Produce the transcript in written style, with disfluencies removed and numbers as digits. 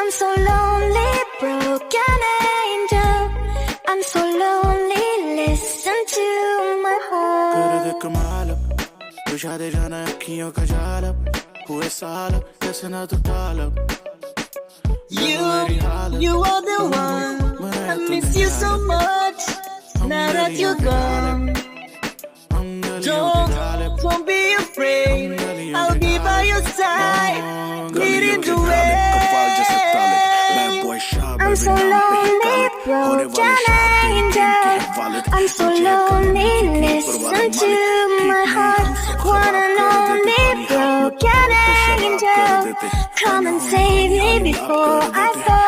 I'm so lonely, broken angel. I'm so lonely, listen to my heart. तेरे देख के मालब बुझा दे जाना अखियों का जालब हुए सालब कैसे ना तू टालब You are the one. I miss you so much. Now that you're gone, don't be afraid. I'll be by your side, leading the way. I'm so lonely, broken angel. I'm so lonely, listen to my heart. One and only broken angel. Come and save me before I fall.